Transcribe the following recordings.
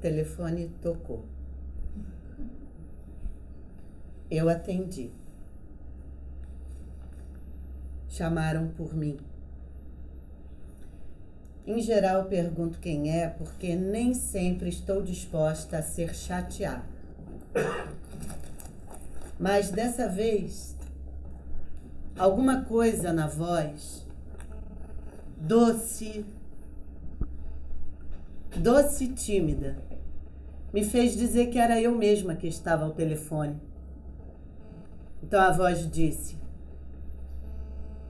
telefone tocou. Eu atendi. Chamaram por mim. Em geral, pergunto quem é, porque nem sempre estou disposta a ser chateada. Mas dessa vez, alguma coisa na voz, doce e tímida, me fez dizer que era eu mesma que estava ao telefone. Então a voz disse: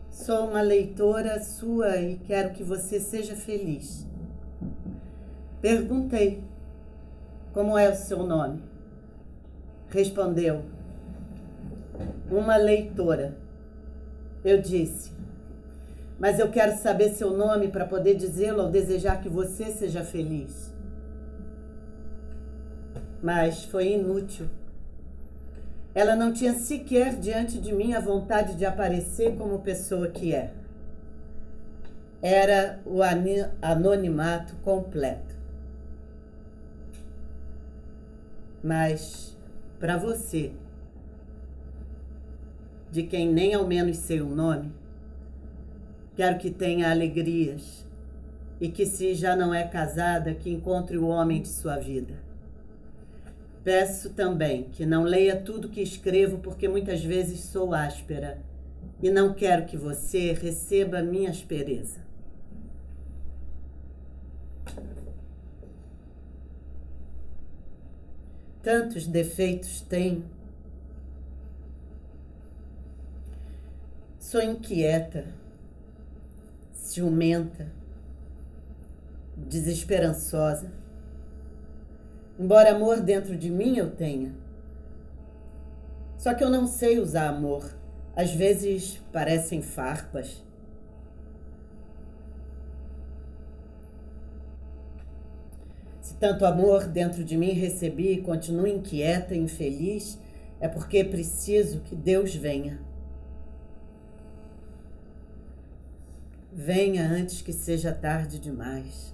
sou uma leitora sua e quero que você seja feliz. Perguntei: como é o seu nome? Respondeu: uma leitora. Eu disse: mas eu quero saber seu nome para poder dizê-lo ao desejar que você seja feliz. Mas foi inútil. Ela não tinha sequer diante de mim a vontade de aparecer como pessoa que é. Era o anonimato completo. Mas, para você, de quem nem ao menos sei o nome, quero que tenha alegrias e que, se já não é casada, que encontre o homem de sua vida. Peço também que não leia tudo que escrevo, porque muitas vezes sou áspera e não quero que você receba minha aspereza. Tantos defeitos tenho. Sou inquieta, ciumenta, desesperançosa. Embora amor dentro de mim eu tenha. Só que eu não sei usar amor. Às vezes parecem farpas. Se tanto amor dentro de mim recebi e continuo inquieta e infeliz, é porque preciso que Deus venha. Venha antes que seja tarde demais.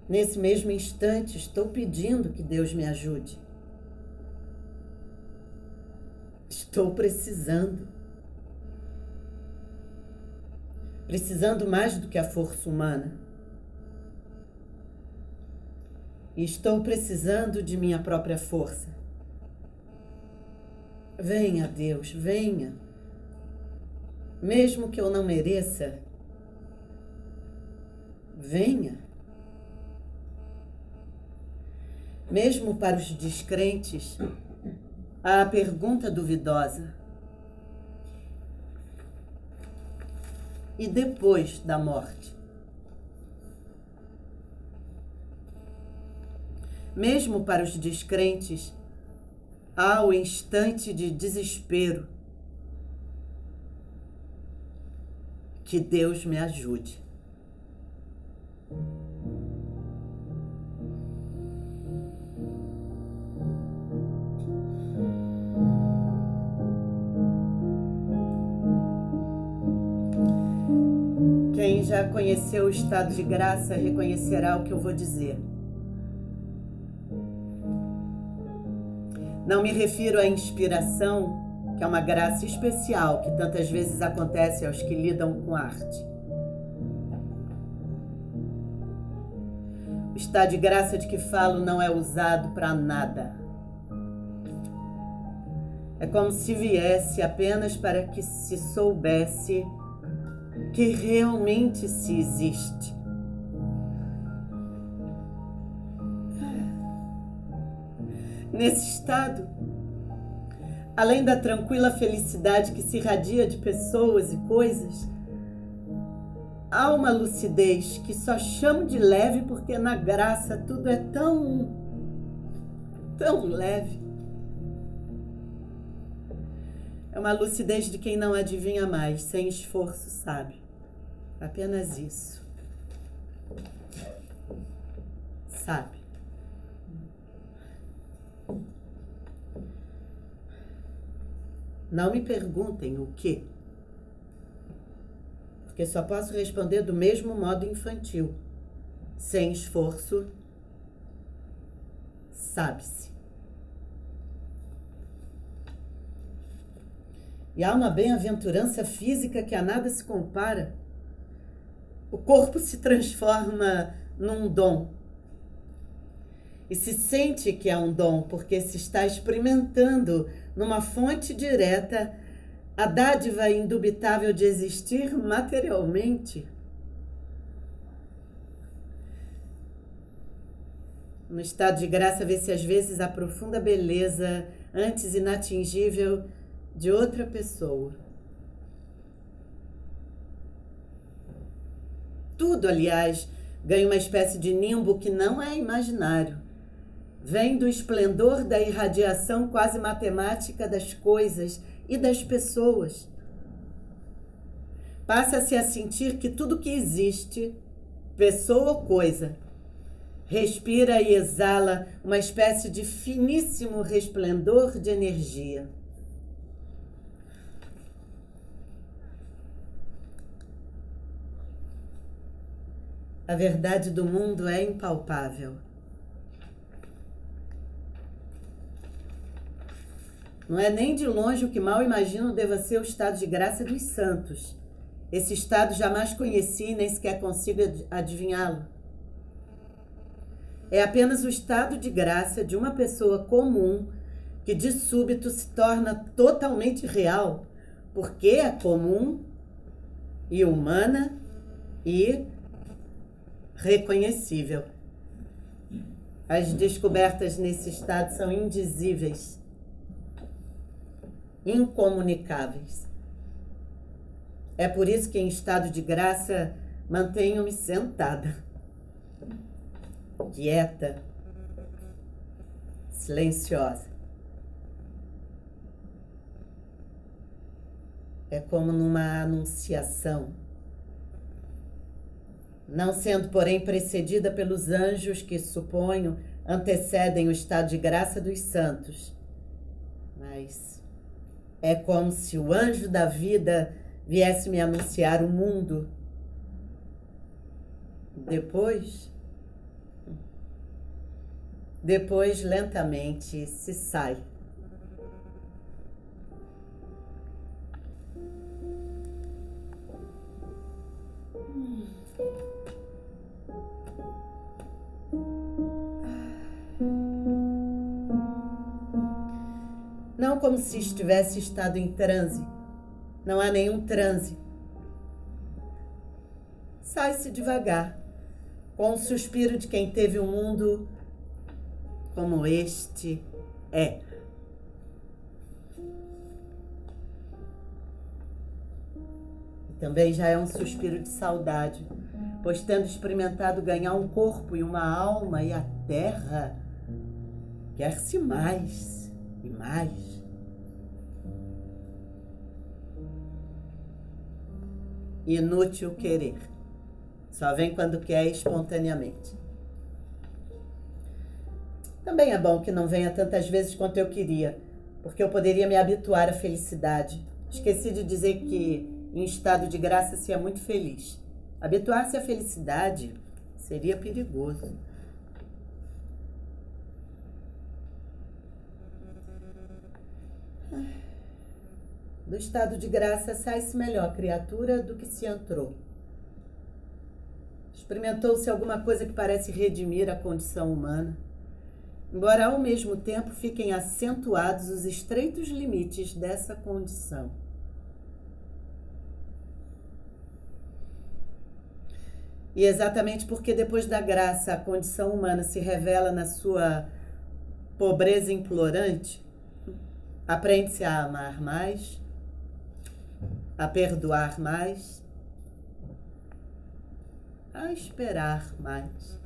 Nesse mesmo instante, estou pedindo que Deus me ajude. Estou precisando. Precisando mais do que a força humana. E estou precisando de minha própria força. Venha, Deus, venha. Mesmo que eu não mereça, venha. Mesmo para os descrentes, há a pergunta duvidosa: e depois da morte? Mesmo para os descrentes, há o instante de desespero. Que Deus me ajude. Quem já conheceu o estado de graça reconhecerá o que eu vou dizer. Não me refiro à inspiração, que é uma graça especial que tantas vezes acontece aos que lidam com arte. O estado de graça de que falo não é usado para nada. É como se viesse apenas para que se soubesse que realmente se existe. Nesse estado, além da tranquila felicidade que se irradia de pessoas e coisas, há uma lucidez que só chamo de leve porque na graça tudo é tão leve. É uma lucidez de quem não adivinha mais, sem esforço, sabe? Apenas isso. Sabe? Não me perguntem o quê. porque só posso responder do mesmo modo infantil. Sem esforço, sabe-se. E há uma bem-aventurança física que a nada se compara. O corpo se transforma num dom. E se sente que é um dom, porque se está experimentando numa fonte direta a dádiva indubitável de existir materialmente. No estado de graça vê-se às vezes a profunda beleza antes inatingível de outra pessoa. Tudo, aliás, ganha uma espécie de nimbo que não é imaginário. Vem do esplendor da irradiação quase matemática das coisas e das pessoas. Passa-se a sentir que tudo que existe, pessoa ou coisa, respira e exala uma espécie de finíssimo resplendor de energia. A verdade do mundo é impalpável. Não é nem de longe o que mal imagino deva ser o estado de graça dos santos. Esse estado jamais conheci e nem sequer consigo adivinhá-lo. É apenas o estado de graça de uma pessoa comum que de súbito se torna totalmente real, porque é comum e humana e reconhecível. As descobertas nesse estado são indizíveis, incomunicáveis. É por isso que em estado de graça mantenho-me sentada, quieta, silenciosa. É como numa anunciação, não sendo, porém, precedida pelos anjos que, suponho, antecedem o estado de graça dos santos. Mas é como se o anjo da vida viesse me anunciar o mundo. Depois lentamente se sai. Não como se estivesse estado em transe. Não há nenhum transe. Sai-se devagar, com o suspiro de quem teve um mundo como este é. E também já é um suspiro de saudade, pois tendo experimentado ganhar um corpo e uma alma e a terra, quer-se mais e mais. Inútil querer. Só vem quando quer espontaneamente. Também é bom que não venha tantas vezes quanto eu queria, porque eu poderia me habituar à felicidade. Esqueci de dizer que em estado de graça se é muito feliz. Habituar-se à felicidade seria perigoso. Do estado de graça sai-se melhor criatura do que se entrou. Experimentou-se alguma coisa que parece redimir a condição humana, embora ao mesmo tempo fiquem acentuados os estreitos limites dessa condição. E exatamente porque depois da graça a condição humana se revela na sua pobreza implorante, aprende-se a amar mais, a perdoar mais, a esperar mais.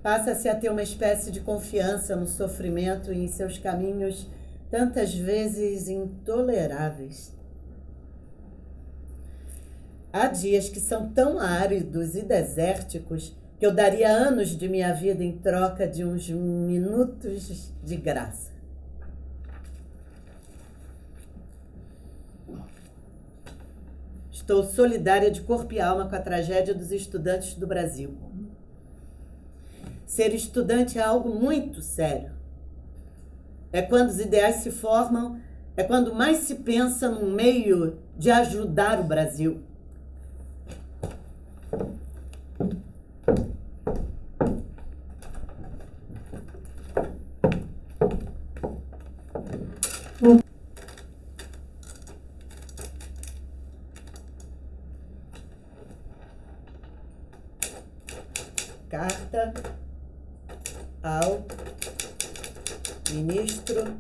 Passa-se a ter uma espécie de confiança no sofrimento e em seus caminhos tantas vezes intoleráveis. Há dias que são tão áridos e desérticos que eu daria anos de minha vida em troca de uns minutos de graça. Estou solidária de corpo e alma com a tragédia dos estudantes do Brasil. Ser estudante é algo muito sério. É quando os ideais se formam, é quando mais se pensa num meio de ajudar o Brasil. Carta ao Ministro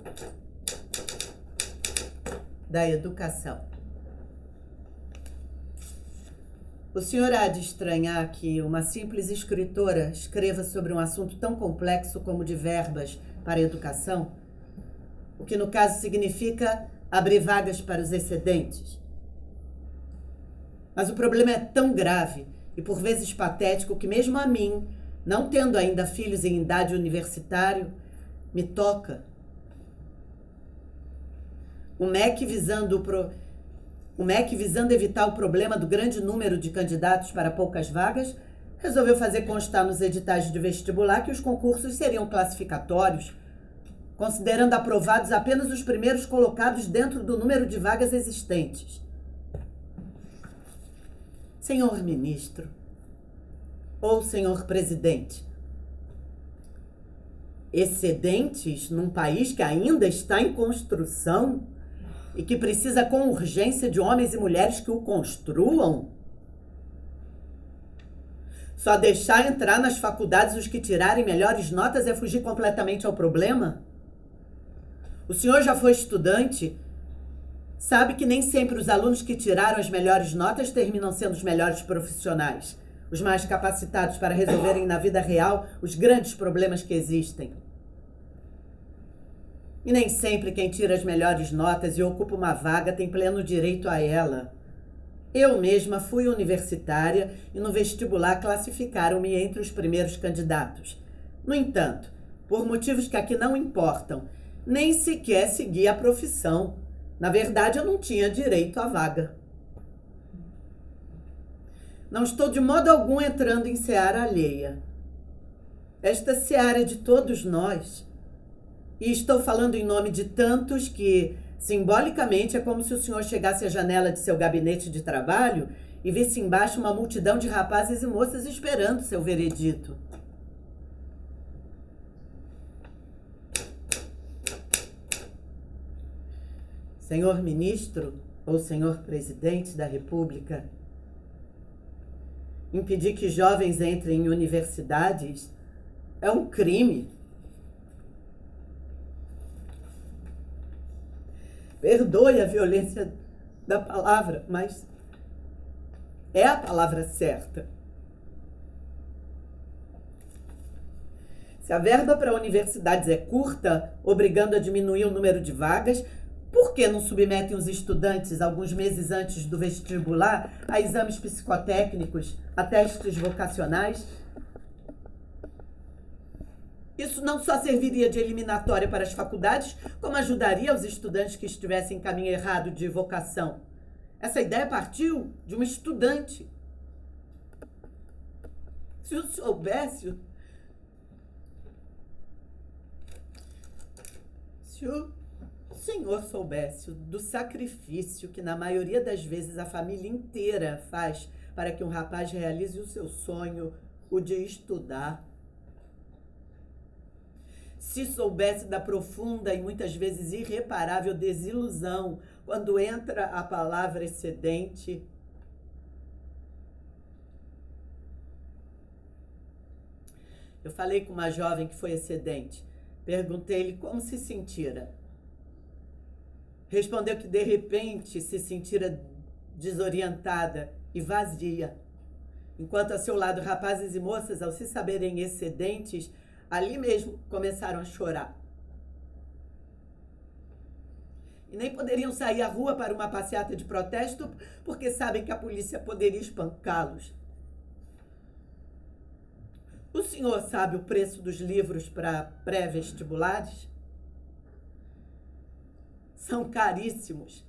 da Educação. O senhor há de estranhar que uma simples escritora escreva sobre um assunto tão complexo como de verbas para a educação, o que no caso significa abrir vagas para os excedentes. Mas o problema é tão grave e por vezes patético que mesmo a mim, não tendo ainda filhos em idade universitária, me toca. O MEC visando evitar o problema do grande número de candidatos para poucas vagas, resolveu fazer constar nos editais de vestibular que os concursos seriam classificatórios, considerando aprovados apenas os primeiros colocados dentro do número de vagas existentes. Senhor ministro, ou senhor presidente, excedentes num país que ainda está em construção e que precisa com urgência de homens e mulheres que o construam? Só deixar entrar nas faculdades os que tirarem melhores notas é fugir completamente ao problema? O senhor já foi estudante? Sabe que nem sempre os alunos que tiraram as melhores notas terminam sendo os melhores profissionais, os mais capacitados para resolverem na vida real os grandes problemas que existem. E nem sempre quem tira as melhores notas e ocupa uma vaga tem pleno direito a ela. Eu mesma fui universitária e no vestibular classificaram-me entre os primeiros candidatos. No entanto, por motivos que aqui não importam, nem sequer segui a profissão. Na verdade, eu não tinha direito à vaga. Não estou de modo algum entrando em seara alheia. Esta seara é de todos nós. E estou falando em nome de tantos que, simbolicamente, é como se o senhor chegasse à janela de seu gabinete de trabalho e visse embaixo uma multidão de rapazes e moças esperando seu veredito. Senhor ministro ou senhor presidente da República, impedir que jovens entrem em universidades é um crime. Perdoe a violência da palavra, mas é a palavra certa. Se a verba para universidades é curta, obrigando a diminuir o número de vagas, por que não submetem os estudantes, alguns meses antes do vestibular, a exames psicotécnicos, a testes vocacionais? Isso não só serviria de eliminatória para as faculdades, como ajudaria os estudantes que estivessem em caminho errado de vocação. Essa ideia partiu de uma estudante. Se eu soubesse... Se o senhor soubesse do sacrifício que na maioria das vezes a família inteira faz para que um rapaz realize o seu sonho, o de estudar. Se soubesse da profunda e muitas vezes irreparável desilusão quando entra a palavra excedente. Eu falei com uma jovem que foi excedente. Perguntei-lhe como se sentira. Respondeu que de repente se sentira desorientada e vazia. Enquanto a seu lado rapazes e moças, ao se saberem excedentes, ali mesmo começaram a chorar. E nem poderiam sair à rua para uma passeata de protesto porque sabem que a polícia poderia espancá-los. O senhor sabe o preço dos livros para pré-vestibulares? São caríssimos.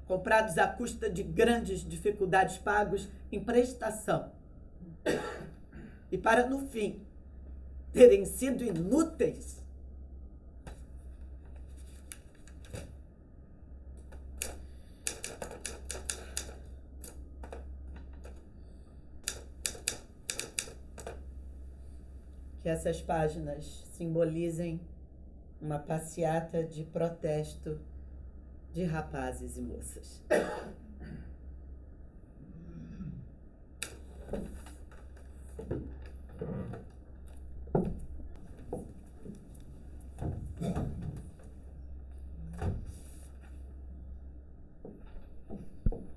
comprados à custa de grandes dificuldades pagos em prestação, e para, no fim, terem sido inúteis. Que essas páginas simbolizem uma passeata de protesto de rapazes e moças.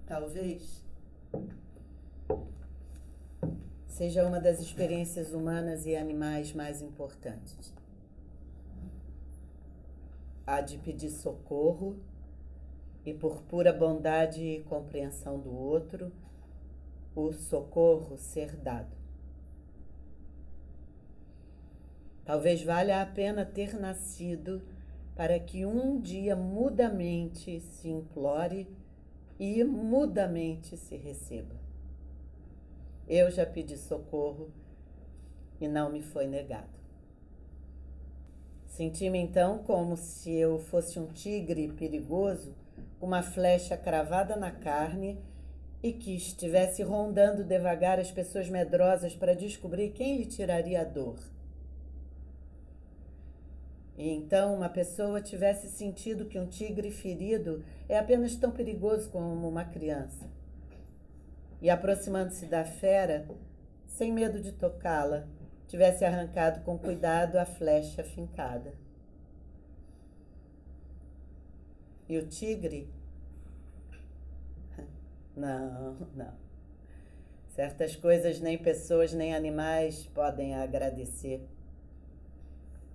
Talvez seja uma das experiências humanas e animais mais importantes. A de pedir socorro e, por pura bondade e compreensão do outro, o socorro ser dado. Talvez valha a pena ter nascido para que um dia mudamente se implore e mudamente se receba. Eu já pedi socorro e não me foi negado. Senti-me então como se eu fosse um tigre perigoso com uma flecha cravada na carne e que estivesse rondando devagar as pessoas medrosas para descobrir quem lhe tiraria a dor. E então uma pessoa tivesse sentido que um tigre ferido é apenas tão perigoso como uma criança. E aproximando-se da fera, sem medo de tocá-la, tivesse arrancado com cuidado a flecha fincada. E o tigre? Não. Certas coisas nem pessoas nem animais podem agradecer.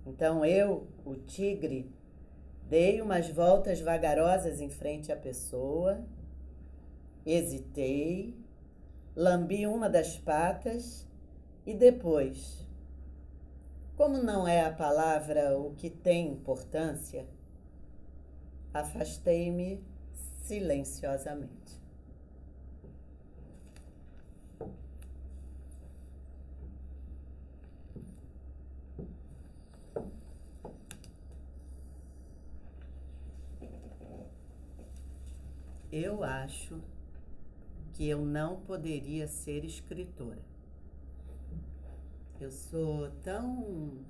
Então eu, o tigre, dei umas voltas vagarosas em frente à pessoa, hesitei, lambi uma das patas e depois, como não é a palavra o que tem importância, afastei-me silenciosamente. Eu acho que eu não poderia ser escritora. Eu sou tão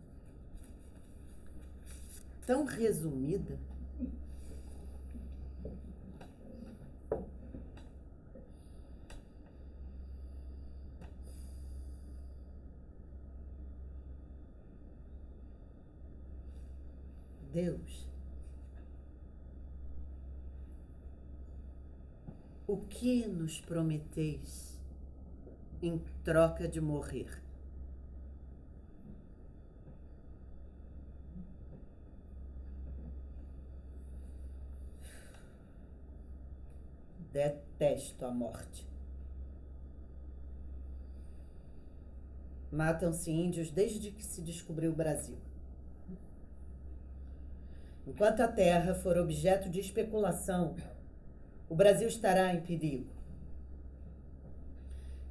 resumida. Deus, o que nos prometeis em troca de morrer? Detesto a morte. Matam-se índios desde que se descobriu o Brasil. Enquanto a terra for objeto de especulação, o Brasil estará em perigo.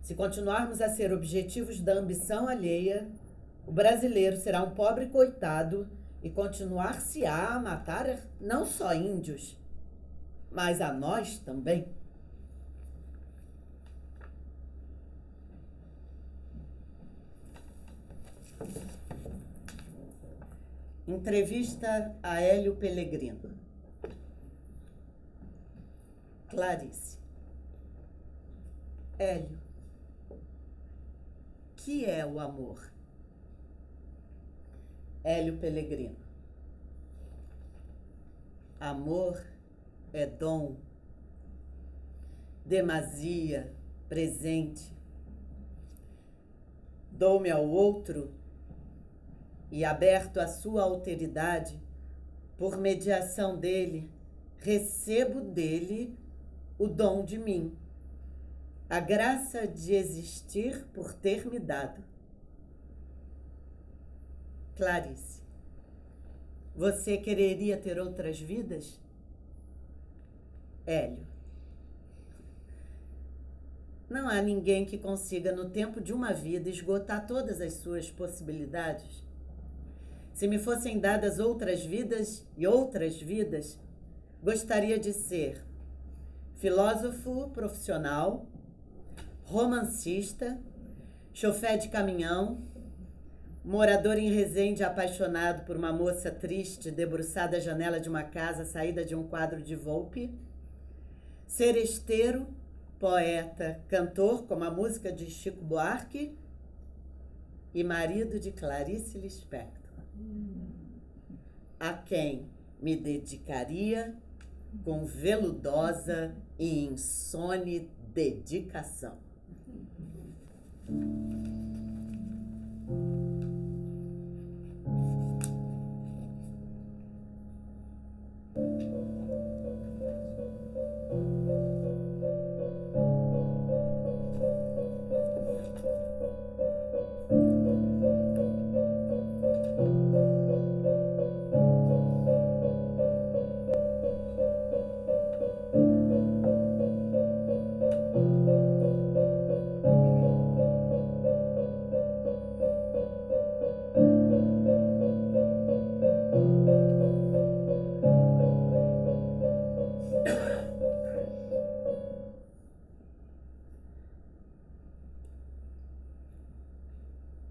Se continuarmos a ser objetivos da ambição alheia, o brasileiro será um pobre coitado e continuar-se-á a matar não só índios, mas a nós também. Entrevista a Hélio Pellegrino. Clarice. Hélio, que é o amor? Hélio Pellegrino. Amor é dom, demasia, presente. Dou-me ao outro e, aberto à sua alteridade, por mediação dele, recebo dele o dom de mim, a graça de existir por ter me dado. Clarice, você quereria ter outras vidas? Hélio, Não há ninguém que consiga, no tempo de uma vida, esgotar todas as suas possibilidades. Se me fossem dadas outras vidas e outras vidas, gostaria de ser filósofo profissional, romancista, chofer de caminhão, morador em Resende apaixonado por uma moça triste debruçada à janela de uma casa saída de um quadro de Volpe, seresteiro, poeta, cantor, como a música de Chico Buarque, e marido de Clarice Lispector, a quem me dedicaria com veludosa e insone dedicação.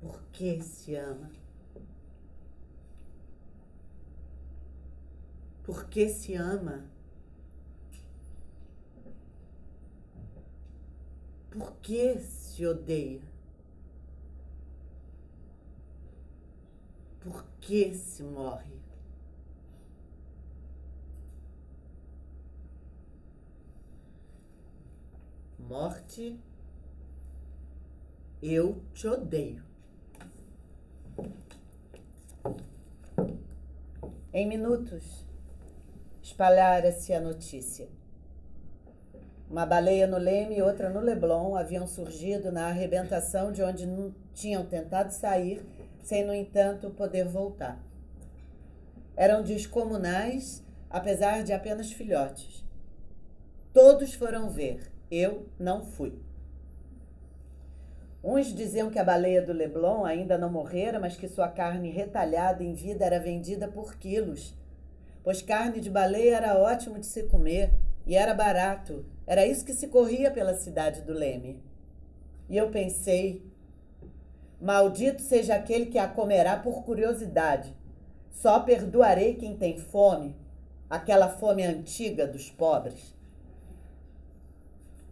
Por que se ama? Por que se ama? Por que se odeia? Por que se morre? Morte, eu te odeio. Em minutos, espalhara-se a notícia. Uma baleia no Leme e outra no Leblon haviam surgido na arrebentação de onde tinham tentado sair, sem, no entanto, poder voltar. Eram descomunais, apesar de apenas filhotes. Todos foram ver, eu não fui. Uns diziam que a baleia do Leblon ainda não morrera, mas que sua carne retalhada em vida era vendida por quilos, pois carne de baleia era ótimo de se comer e era barato. Era isso que se corria pela cidade do Leme. E eu pensei, maldito seja aquele que a comerá por curiosidade. Só perdoarei quem tem fome, aquela fome antiga dos pobres.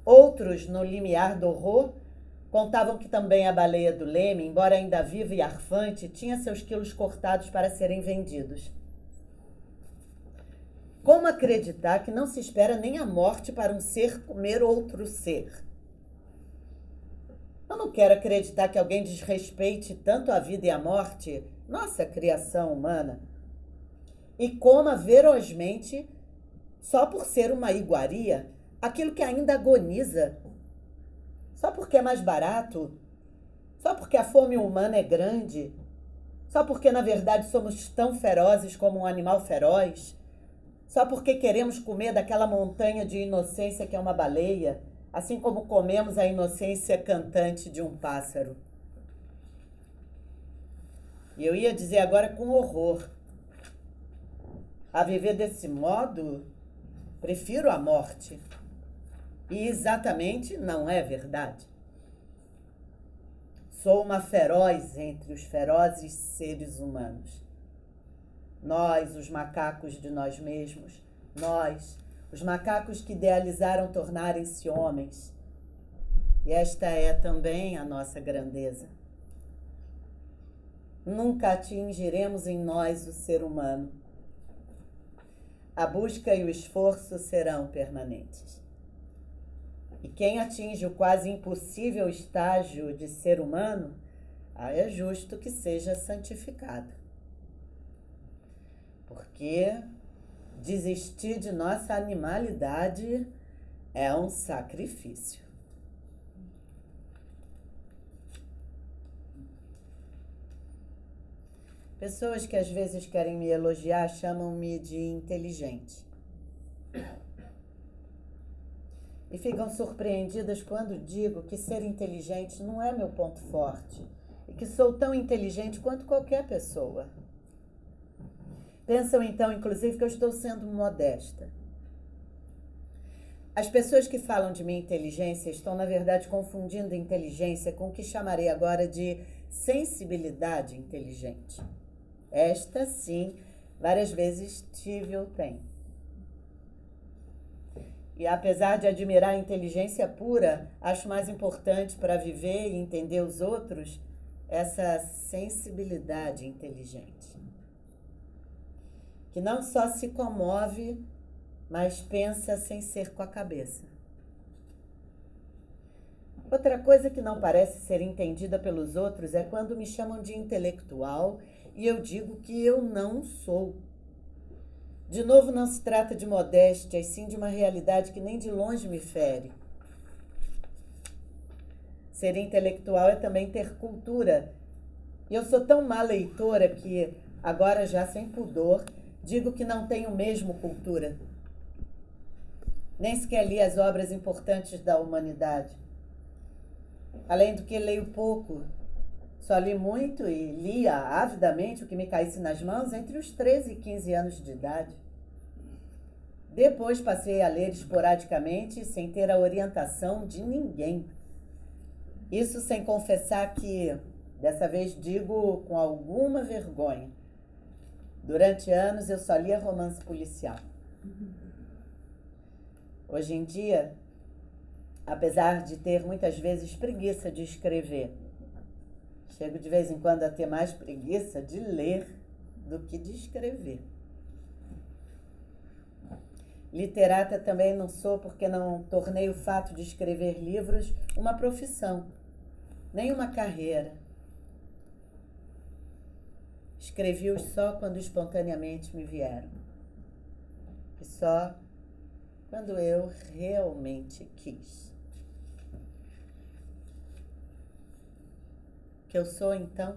Outros, no limiar do horror, contavam que também a baleia do Leme, embora ainda viva e arfante, tinha seus quilos cortados para serem vendidos. Como acreditar que não se espera nem a morte para um ser comer outro ser? Eu não quero acreditar que alguém desrespeite tanto a vida e a morte, nossa criação humana, e coma ferozmente, só por ser uma iguaria, aquilo que ainda agoniza. Só porque é mais barato? Só porque a fome humana é grande? Só porque, na verdade, somos tão ferozes como um animal feroz? Só porque queremos comer daquela montanha de inocência que é uma baleia, assim como comemos a inocência cantante de um pássaro? E eu ia dizer agora com horror: a viver desse modo, prefiro a morte. E exatamente não é verdade. Sou uma feroz entre os ferozes seres humanos. Nós, os macacos de nós mesmos, nós, os macacos que idealizaram tornarem-se homens. E esta é também a nossa grandeza. Nunca atingiremos em nós o ser humano. A busca e o esforço serão permanentes. E quem atinge o quase impossível estágio de ser humano, é justo que seja santificado. Porque desistir de nossa animalidade é um sacrifício. Pessoas que às vezes querem me elogiar chamam-me de inteligente. e ficam surpreendidas quando digo que ser inteligente não é meu ponto forte e que sou tão inteligente quanto qualquer pessoa. Pensam então, inclusive, que eu estou sendo modesta. As pessoas que falam de minha inteligência estão, na verdade, confundindo inteligência com o que chamarei agora de sensibilidade inteligente. Esta, sim, várias vezes tive ou tenho. E apesar de admirar a inteligência pura, acho mais importante para viver e entender os outros essa sensibilidade inteligente, que não só se comove, mas pensa sem ser com a cabeça. Outra coisa que não parece ser entendida pelos outros é quando me chamam de intelectual e eu digo que eu não sou. De novo, não se trata de modéstia, e sim de uma realidade que nem de longe me fere. Ser intelectual é também ter cultura. E eu sou tão má leitora que, agora já sem pudor, digo que não tenho mesmo cultura. Nem sequer li as obras importantes da humanidade. Além do que leio pouco, só li muito e lia avidamente o que me caísse nas mãos entre os 13 e 15 anos de idade. Depois passei a ler esporadicamente, sem ter a orientação de ninguém. Isso sem confessar que, dessa vez digo com alguma vergonha, durante anos eu só lia romance policial. Hoje em dia, apesar de ter muitas vezes preguiça de escrever, chego de vez em quando a ter mais preguiça de ler do que de escrever. Literata também não sou porque não tornei o fato de escrever livros uma profissão, nem uma carreira. Escrevi-os só quando espontaneamente me vieram. E só quando eu realmente quis. O que eu sou, então?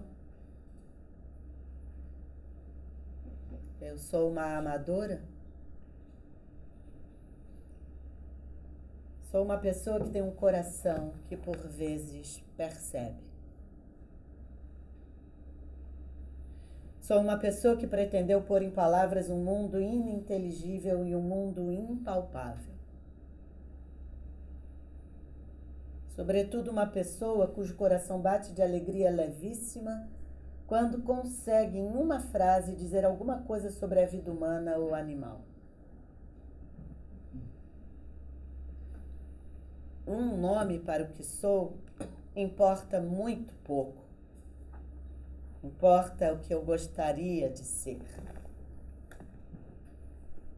Eu sou uma amadora? Sou uma pessoa que tem um coração que por vezes percebe. Sou uma pessoa que pretendeu pôr em palavras um mundo ininteligível e um mundo impalpável. Sobretudo uma pessoa cujo coração bate de alegria levíssima quando consegue em uma frase dizer alguma coisa sobre a vida humana ou animal. Um nome para o que sou importa muito pouco. Importa o que eu gostaria de ser.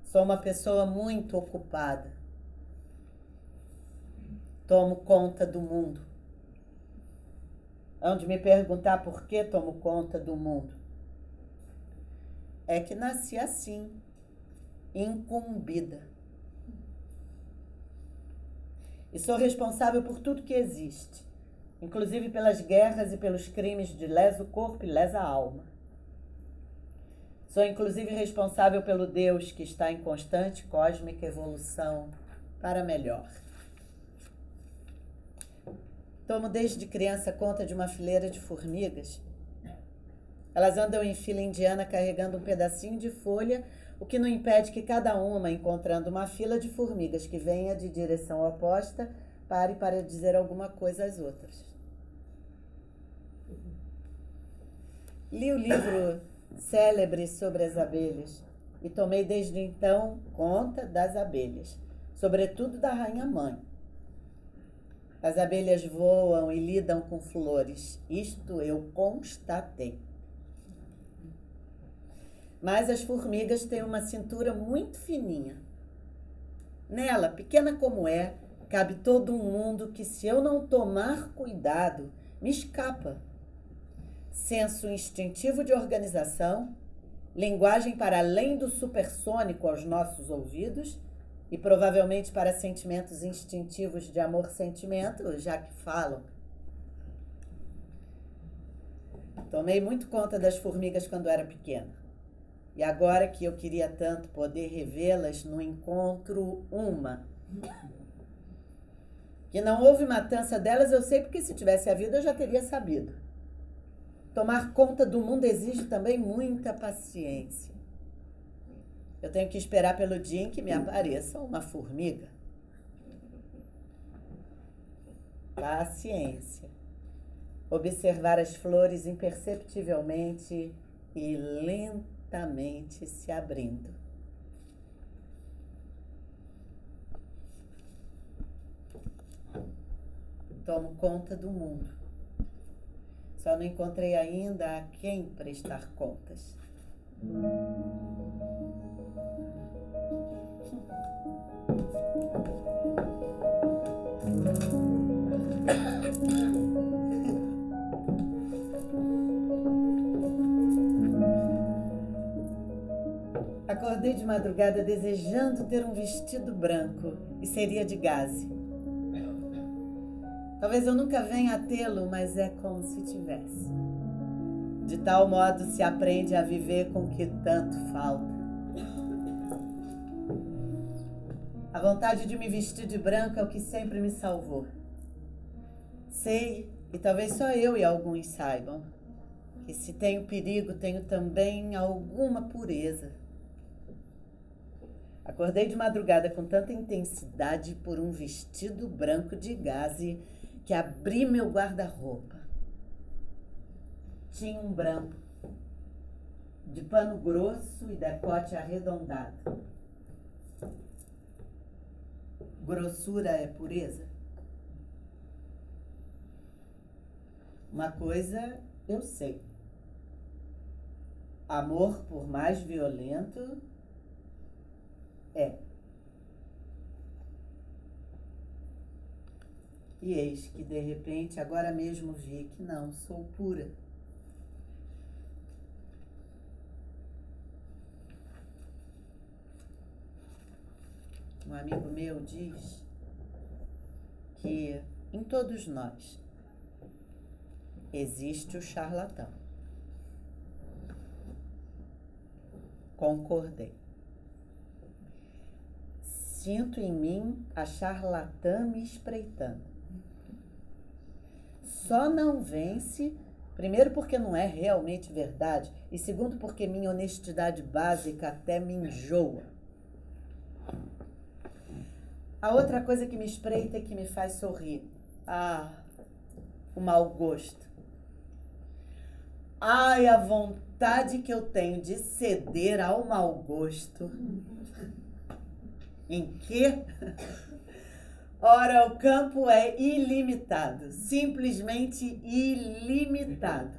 Sou uma pessoa muito ocupada. Tomo conta do mundo. Hão de me perguntar por que tomo conta do mundo. É que nasci assim, incumbida. E sou responsável por tudo que existe, inclusive pelas guerras e pelos crimes de lesa corpo e lesa alma. Sou inclusive responsável pelo Deus que está em constante cósmica evolução para melhor. Tomo desde criança conta de uma fileira de formigas. Elas andam em fila indiana carregando um pedacinho de folha, o que não impede que cada uma, encontrando uma fila de formigas que venha de direção oposta, pare para dizer alguma coisa às outras. Li o livro célebre sobre as abelhas e tomei desde então conta das abelhas, sobretudo da rainha-mãe. As abelhas voam e lidam com flores, isto eu constatei. Mas as formigas têm uma cintura muito fininha. Nela, pequena como é, cabe todo um mundo que, se eu não tomar cuidado, me escapa. Senso instintivo de organização, linguagem para além do supersônico aos nossos ouvidos e provavelmente para sentimentos instintivos de amor-sentimento, já que falam. Tomei muito conta das formigas quando era pequena. E agora que eu queria tanto poder revê-las, no encontro uma. Que não houve matança delas, eu sei, porque se tivesse havido eu já teria sabido. Tomar conta do mundo exige também muita paciência. Eu tenho que esperar pelo dia em que me apareça uma formiga. Paciência. Observar as flores imperceptivelmente e lentamente se abrindo. Tomo conta do mundo. Só não encontrei ainda a quem prestar contas. Acordei de madrugada desejando ter um vestido branco e seria de gaze. Talvez eu nunca venha a tê-lo, mas é como se tivesse. De tal modo se aprende a viver com o que tanto falta. A vontade de me vestir de branco é o que sempre me salvou. Sei, e talvez só eu e alguns saibam, que se tenho perigo, tenho também alguma pureza. Acordei de madrugada com tanta intensidade por um vestido branco de gaze que abri meu guarda-roupa. Tinha um branco, de pano grosso e decote arredondado. Grossura é pureza? Uma coisa eu sei. Amor, por mais violento, é. E eis que, de repente, agora mesmo vi que não sou pura. Um amigo meu diz que em todos nós existe o charlatão. Concordei. Sinto em mim a charlatã me espreitando. Só não vence, primeiro porque não é realmente verdade, e segundo porque minha honestidade básica até me enjoa. A outra coisa que me espreita e que me faz sorrir. O mau gosto. Ai, a vontade que eu tenho de ceder ao mau gosto. Em quê? Ora, o campo é ilimitado, simplesmente ilimitado.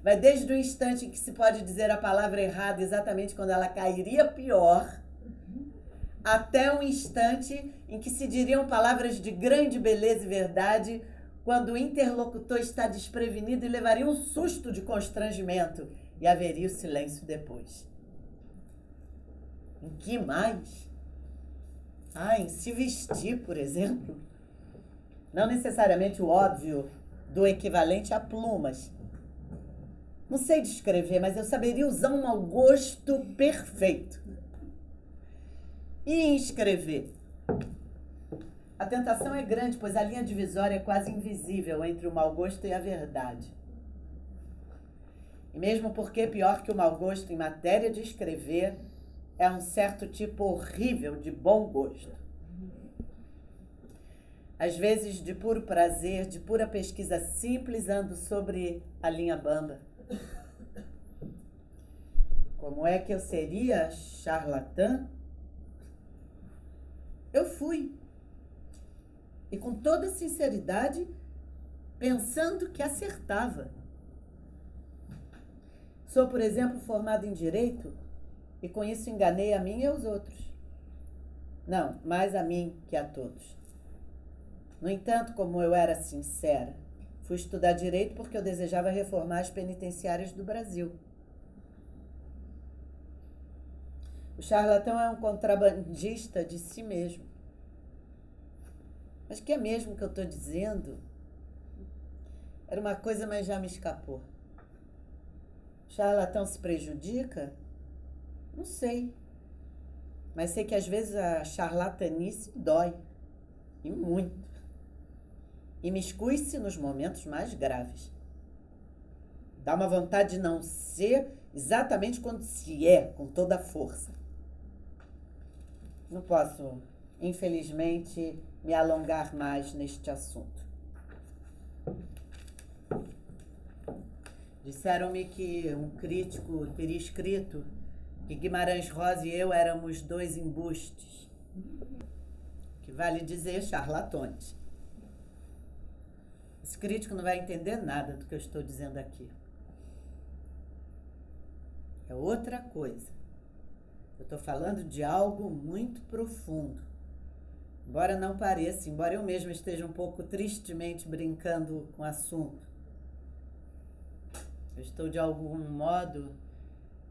Vai desde o instante em que se pode dizer a palavra errada exatamente quando ela cairia pior, até o instante em que se diriam palavras de grande beleza e verdade quando o interlocutor está desprevenido e levaria um susto de constrangimento e haveria o silêncio depois. Em que mais? Em se vestir, por exemplo. Não necessariamente o óbvio do equivalente a plumas. Não sei descrever, mas eu saberia usar um mau gosto perfeito. E em escrever? A tentação é grande, pois a linha divisória é quase invisível entre o mau gosto e a verdade. E mesmo porque, pior que o mau gosto em matéria de escrever, é um certo tipo horrível de bom gosto. Às vezes, de puro prazer, de pura pesquisa simples, ando sobre a linha bamba. Como é que eu seria charlatã? Eu fui. E com toda sinceridade, pensando que acertava. Sou, por exemplo, formada em Direito e com isso enganei a mim e aos outros. Não, mais a mim que a todos. No entanto, como eu era sincera, fui estudar Direito porque eu desejava reformar as penitenciárias do Brasil. O charlatão é um contrabandista de si mesmo. Mas que é mesmo que eu estou dizendo? Era uma coisa, mas já me escapou. O charlatão se prejudica? Não sei. Mas sei que às vezes a charlatanice dói. E muito. Imiscui-se nos momentos mais graves. Dá uma vontade de não ser exatamente quando se é, com toda a força. Não posso, infelizmente, me alongar mais neste assunto. Disseram-me que um crítico teria escrito que Guimarães Rosa e eu éramos dois embustes, que vale dizer charlatões. Esse crítico não vai entender nada do que eu estou dizendo aqui. É outra coisa. Eu estou falando de algo muito profundo. Embora não pareça, embora eu mesma esteja um pouco tristemente brincando com o assunto, eu estou de algum modo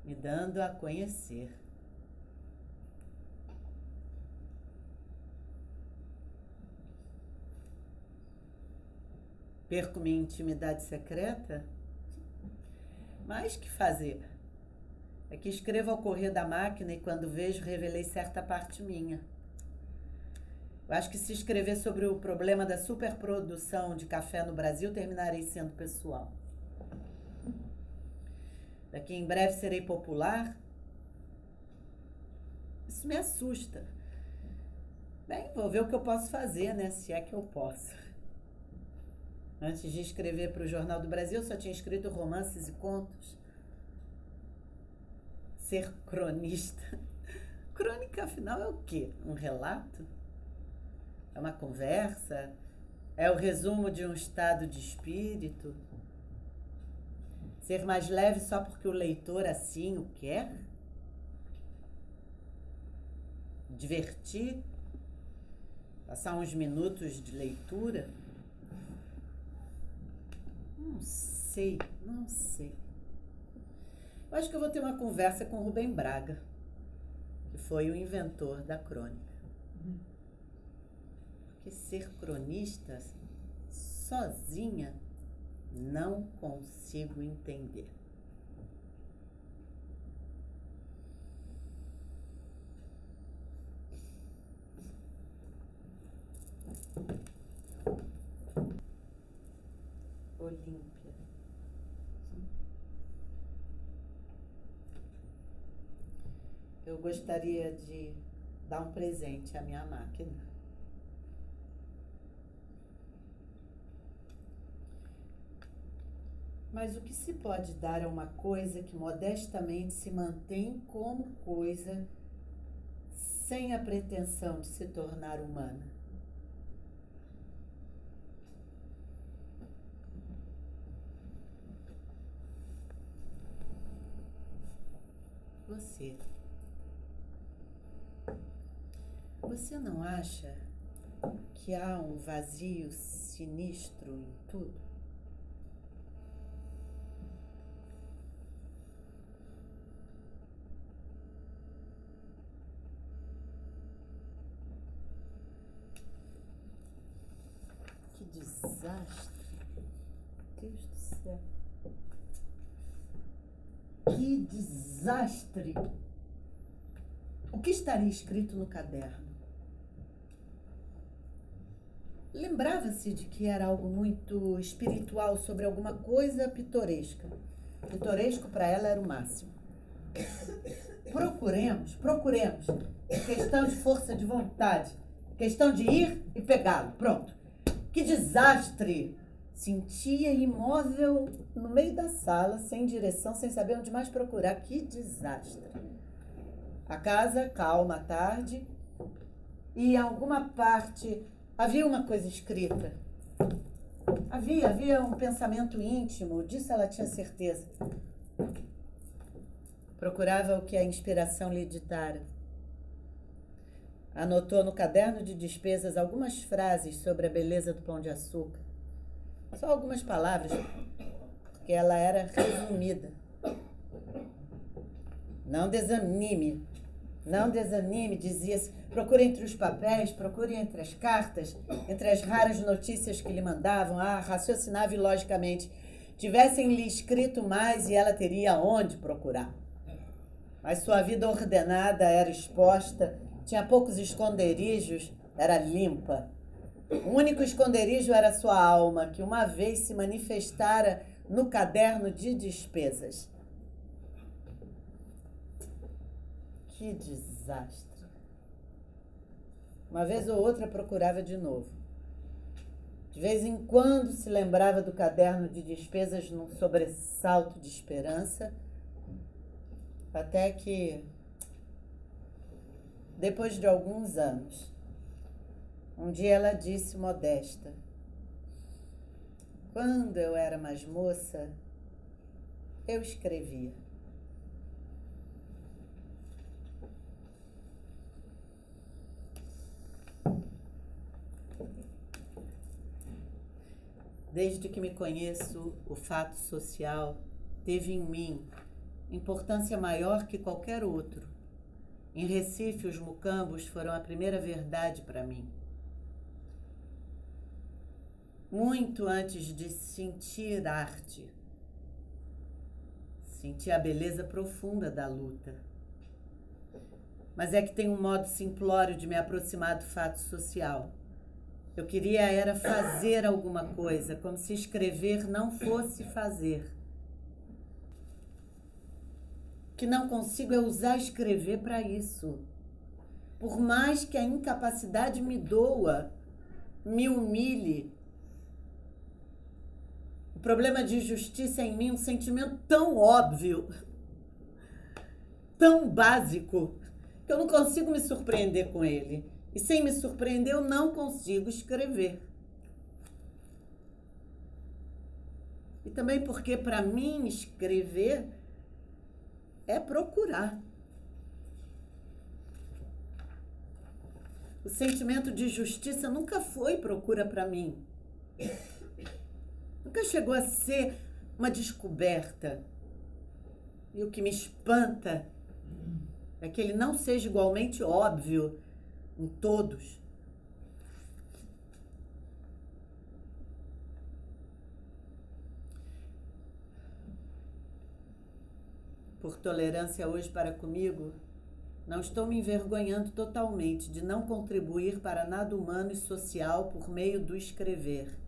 me dando a conhecer. Perco minha intimidade secreta? Mas que fazer? É que escrevo ao correr da máquina e quando vejo, revelei certa parte minha. Eu acho que se escrever sobre o problema da superprodução de café no Brasil, terminarei sendo pessoal. Daqui em breve serei popular? Isso me assusta. Bem, vou ver o que eu posso fazer, né? Se é que eu posso. Antes de escrever para o Jornal do Brasil, só tinha escrito romances e contos. Ser cronista. Crônica, afinal, é o quê? Um relato? É uma conversa? É o resumo de um estado de espírito? Ser mais leve só porque o leitor assim o quer? Divertir? Passar uns minutos de leitura? Não sei. Eu acho que eu vou ter uma conversa com Rubem Braga, que foi o inventor da crônica. Porque ser cronista sozinha não consigo entender. Olímpia. Eu gostaria de dar um presente à minha máquina. Mas o que se pode dar é uma coisa que modestamente se mantém como coisa, sem a pretensão de se tornar humana. Você não acha que há um vazio sinistro em tudo? Que desastre! Deus do céu! Que desastre! O que estaria escrito no caderno? Lembrava-se de que era algo muito espiritual sobre alguma coisa pitoresca. Pitoresco para ela era o máximo. Procuremos. Questão de força de vontade. Questão de ir e pegá-lo. Pronto. Que desastre! Sentia imóvel no meio da sala, sem direção, sem saber onde mais procurar. Que desastre! A casa, calma à tarde, e em alguma parte havia uma coisa escrita. Havia um pensamento íntimo, disso ela tinha certeza. Procurava o que a inspiração lhe ditara. Anotou no caderno de despesas algumas frases sobre a beleza do pão de açúcar. Só algumas palavras, porque ela era resumida. Não desanime, dizia-se. Procure entre os papéis, procure entre as cartas, entre as raras notícias que lhe mandavam. Raciocinava logicamente. Tivessem-lhe escrito mais e ela teria onde procurar. Mas sua vida ordenada era exposta, tinha poucos esconderijos, era limpa. O único esconderijo era sua alma, que uma vez se manifestara no caderno de despesas. Que desastre. Uma vez ou outra procurava de novo. De vez em quando se lembrava do caderno de despesas num sobressalto de esperança, até que, depois de alguns anos, um dia ela disse modesta: quando eu era mais moça, eu escrevia. Desde que me conheço, o fato social teve em mim importância maior que qualquer outro. Em Recife, os mucambos foram a primeira verdade para mim. Muito antes de sentir arte, senti a beleza profunda da luta. Mas é que tem um modo simplório de me aproximar do fato social. Eu queria era fazer alguma coisa, como se escrever não fosse fazer. O que não consigo é usar escrever para isso. Por mais que a incapacidade me doa, me humilhe. O problema de justiça é em mim um sentimento tão óbvio, tão básico, que eu não consigo me surpreender com ele. E sem me surpreender, eu não consigo escrever. E também porque, para mim, escrever é procurar. O sentimento de justiça nunca foi procura para mim. Nunca chegou a ser uma descoberta. E o que me espanta é que ele não seja igualmente óbvio em todos. Por tolerância hoje para comigo, não estou me envergonhando totalmente de não contribuir para nada humano e social por meio do escrever.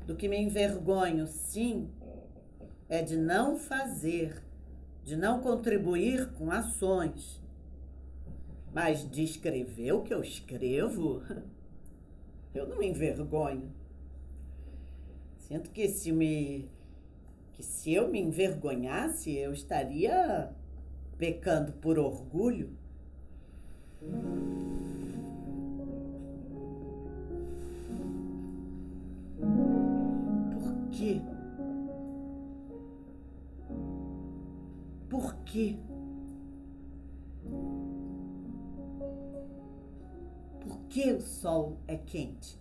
Do que me envergonho, sim, é de não fazer, de não contribuir com ações. Mas de escrever o que eu escrevo, eu não me envergonho. Sinto que se eu me envergonhasse, eu estaria pecando por orgulho. Por quê? Por quê? Por que o sol é quente?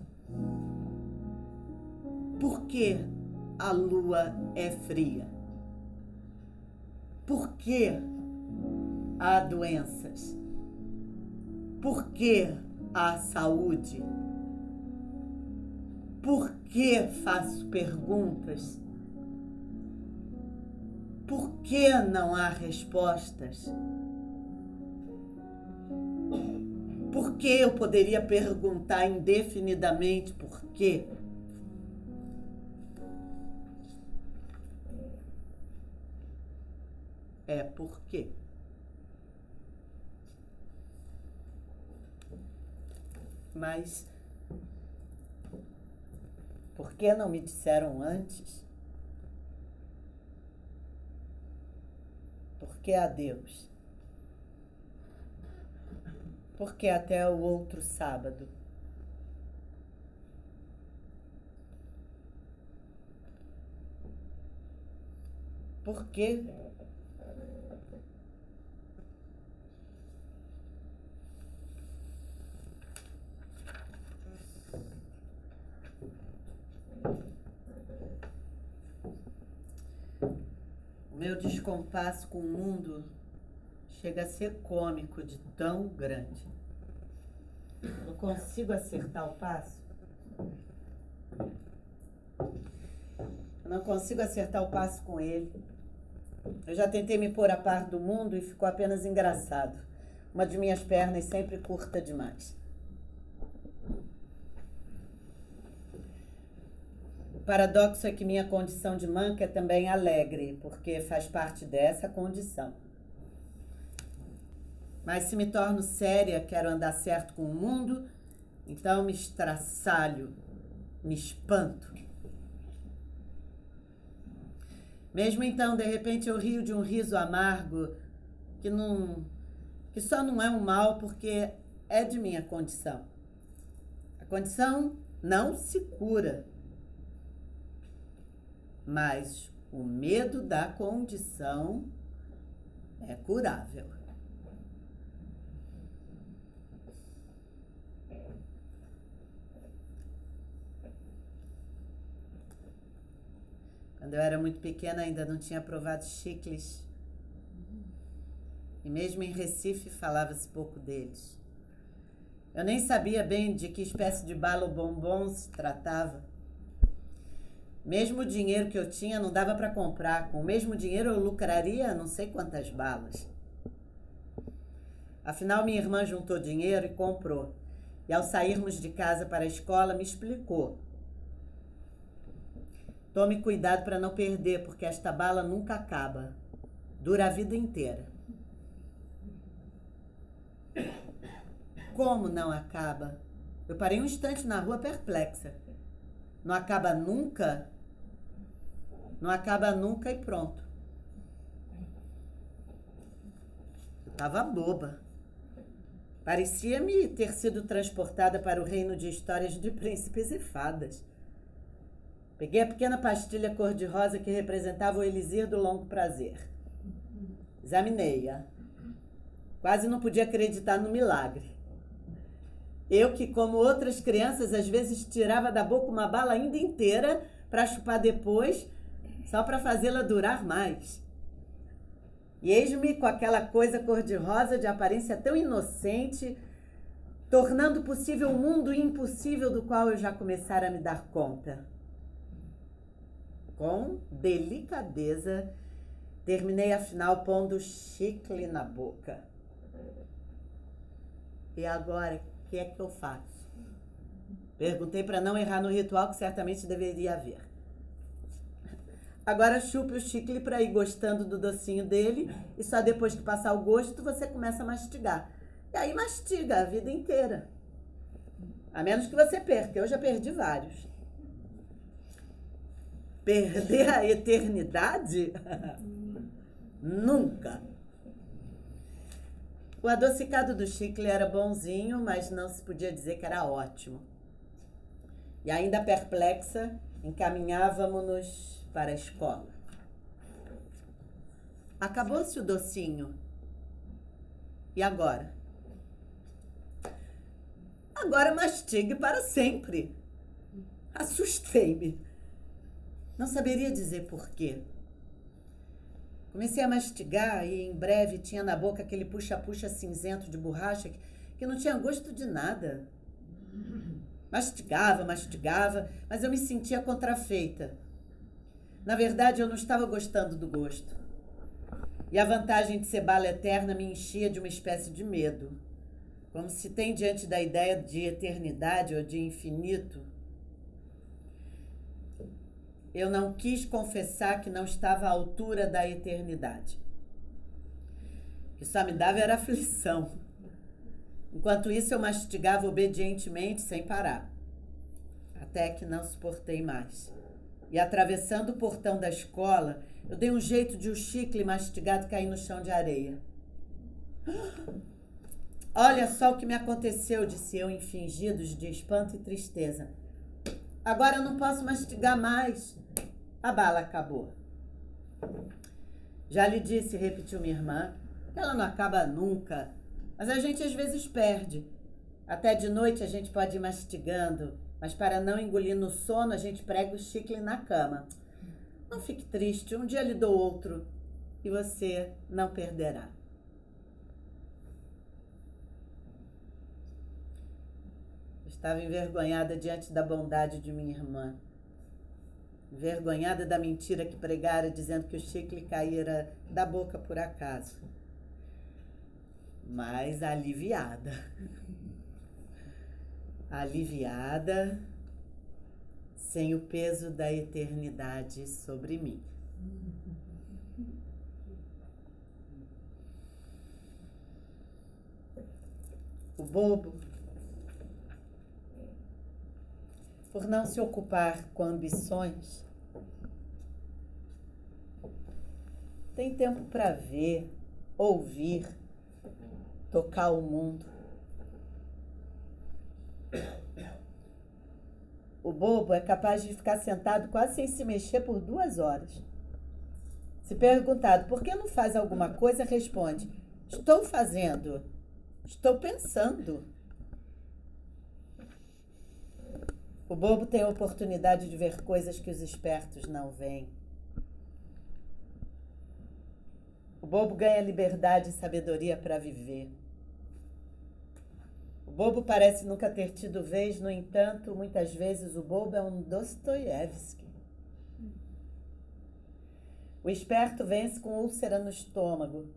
Por que a lua é fria? Por que há doenças? Por que há saúde? Por que faço perguntas? Por que não há respostas? Por que eu poderia perguntar indefinidamente por quê? É por quê? Mas por que não me disseram antes? Por que adeus? Por que até o outro sábado? Por quê? O meu descompasso com o mundo chega a ser cômico de tão grande. Eu consigo acertar o passo? Eu não consigo acertar o passo com ele. Eu já tentei me pôr a par do mundo e ficou apenas engraçado. Uma de minhas pernas sempre curta demais. O paradoxo é que minha condição de manca é também alegre, porque faz parte dessa condição. Mas se me torno séria, quero andar certo com o mundo, então me estraçalho, me espanto. Mesmo então, de repente, eu rio de um riso amargo que só não é um mal porque é de minha condição. A condição não se cura, mas o medo da condição é curável. Quando eu era muito pequena, ainda não tinha provado chicles. E mesmo em Recife, falava-se pouco deles. Eu nem sabia bem de que espécie de bala ou bombom se tratava. Mesmo o dinheiro que eu tinha não dava para comprar. Com o mesmo dinheiro eu lucraria não sei quantas balas. Afinal, minha irmã juntou dinheiro e comprou. E ao sairmos de casa para a escola, me explicou: tome cuidado para não perder, porque esta bala nunca acaba. Dura a vida inteira. Como não acaba? Eu parei um instante na rua perplexa. Não acaba nunca? Não acaba nunca e pronto. Eu estava boba. Parecia-me ter sido transportada para o reino de histórias de príncipes e fadas. Peguei a pequena pastilha cor-de-rosa que representava o elixir do longo prazer. Examinei-a. Quase não podia acreditar no milagre. Eu que, como outras crianças, às vezes tirava da boca uma bala ainda inteira para chupar depois, só para fazê-la durar mais. E eis-me com aquela coisa cor-de-rosa de aparência tão inocente, tornando possível um mundo impossível do qual eu já começara a me dar conta. Com delicadeza, terminei afinal pondo chicle na boca. E agora, o que é que eu faço? Perguntei para não errar no ritual que certamente deveria haver. Agora chupe o chicle para ir gostando do docinho dele e só depois que passar o gosto você começa a mastigar. E aí mastiga a vida inteira. A menos que você perca, eu já perdi vários. Perder a eternidade? Nunca. O adocicado do chicle era bonzinho, mas não se podia dizer que era ótimo. E ainda perplexa, encaminhávamos-nos para a escola. Acabou-se o docinho. E agora? Agora mastigue para sempre. Assustei-me. Não saberia dizer porquê. Comecei a mastigar e em breve tinha na boca aquele puxa-puxa cinzento de borracha que não tinha gosto de nada. Mastigava, mas eu me sentia contrafeita. Na verdade, eu não estava gostando do gosto. E a vantagem de ser bala eterna me enchia de uma espécie de medo. Como se tem diante da ideia de eternidade ou de infinito. Eu não quis confessar que não estava à altura da eternidade. O que só me dava era aflição. Enquanto isso, eu mastigava obedientemente, sem parar. Até que não suportei mais. E atravessando o portão da escola, eu dei um jeito de o chicle mastigado cair no chão de areia. Olha só o que me aconteceu, disse eu em fingidos de espanto e tristeza. Agora eu não posso mastigar mais. A bala acabou. Já lhe disse, repetiu minha irmã, ela não acaba nunca. Mas a gente às vezes perde. Até de noite a gente pode ir mastigando, mas para não engolir no sono a gente prega o chicle na cama. Não fique triste, um dia lhe dou outro e você não perderá. Estava envergonhada diante da bondade de minha irmã. Envergonhada da mentira que pregara, dizendo que o chicle caíra da boca por acaso. Mas aliviada. Aliviada, sem o peso da eternidade sobre mim. O bobo, por não se ocupar com ambições, tem tempo para ver, ouvir, tocar o mundo. O bobo é capaz de ficar sentado quase sem se mexer por 2 horas. Se perguntado por que não faz alguma coisa, responde: estou fazendo, estou pensando. O bobo tem a oportunidade de ver coisas que os espertos não veem. O bobo ganha liberdade e sabedoria para viver. O bobo parece nunca ter tido vez, no entanto, muitas vezes o bobo é um Dostoiévski. O esperto vence com úlcera no estômago.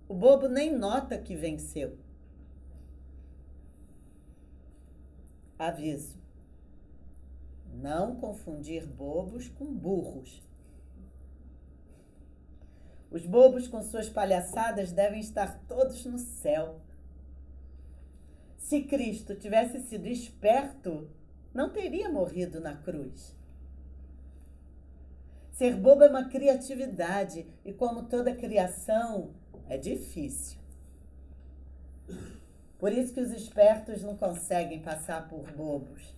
O bobo nem nota que venceu. Aviso: não confundir bobos com burros. Os bobos com suas palhaçadas devem estar todos no céu. Se Cristo tivesse sido esperto, não teria morrido na cruz. Ser bobo é uma criatividade e, como toda criação, é difícil. Por isso que os espertos não conseguem passar por bobos.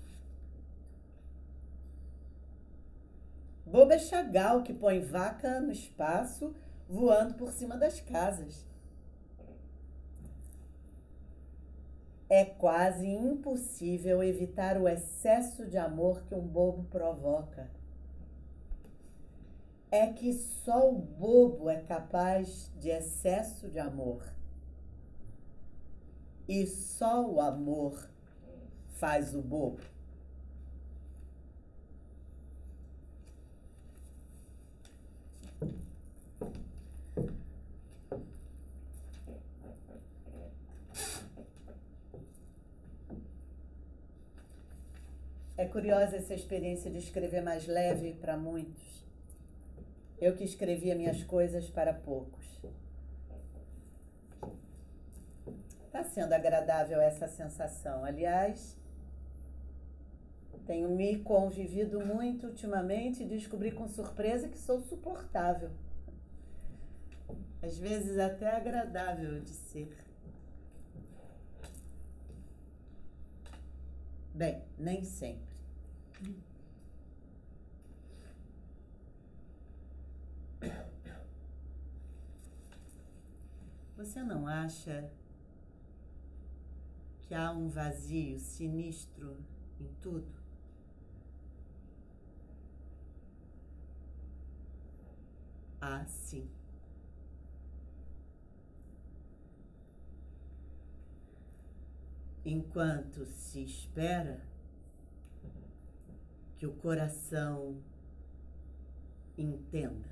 Bobo é Chagall, que põe vaca no espaço voando por cima das casas. É quase impossível evitar o excesso de amor que um bobo provoca. É que só o bobo é capaz de excesso de amor. E só o amor faz o bobo. É curiosa essa experiência de escrever mais leve para muitos. Eu que escrevia minhas coisas para poucos. Está sendo agradável essa sensação. Aliás, tenho me convivido muito ultimamente e descobri com surpresa que sou suportável. Às vezes até agradável de ser. Bem, nem sempre. Você não acha que há um vazio sinistro em tudo? Ah, sim. Enquanto se espera que o coração entenda.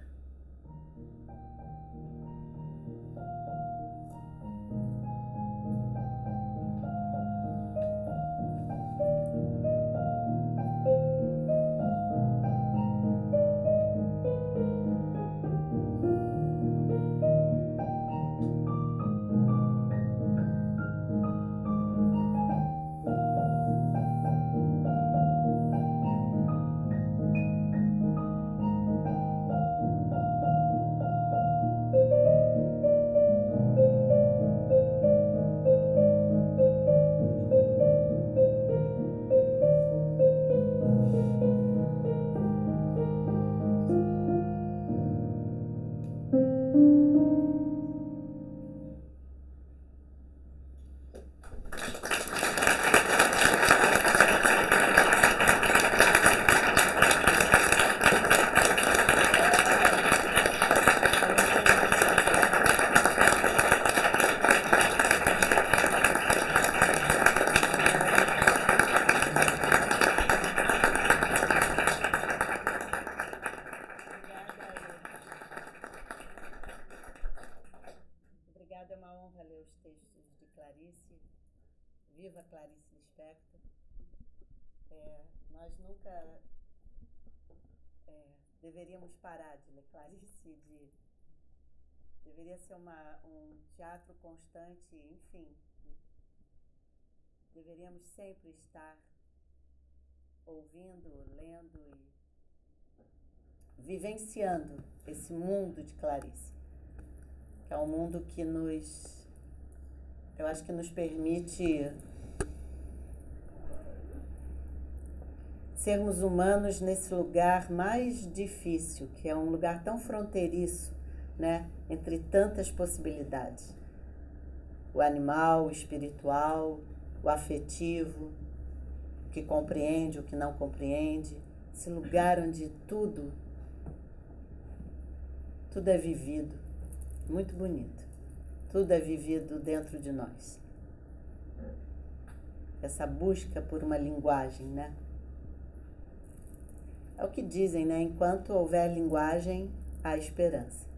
Obrigada, é uma honra ler os textos de Clarice. Viva Clarice Lispector. Nós nunca Deveríamos parar de ler Clarice, deveria ser um teatro constante, enfim. Deveríamos sempre estar ouvindo, lendo e vivenciando esse mundo de Clarice, que é um mundo que eu acho que nos permite sermos humanos nesse lugar mais difícil, que é um lugar tão fronteiriço, né, entre tantas possibilidades. O animal, o espiritual, o afetivo, o que compreende, o que não compreende. Esse lugar onde tudo é vivido. Muito bonito. Tudo é vivido dentro de nós. Essa busca por uma linguagem, né? É o que dizem, né? Enquanto houver linguagem, há esperança.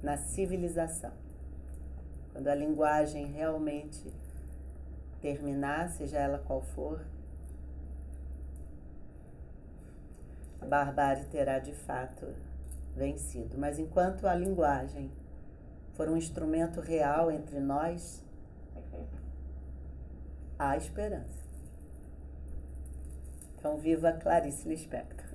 Na civilização. Quando a linguagem realmente terminar, seja ela qual for, a barbárie terá de fato vencido. Mas enquanto a linguagem for um instrumento real entre nós, há esperança. Então, viva Clarice Lispector!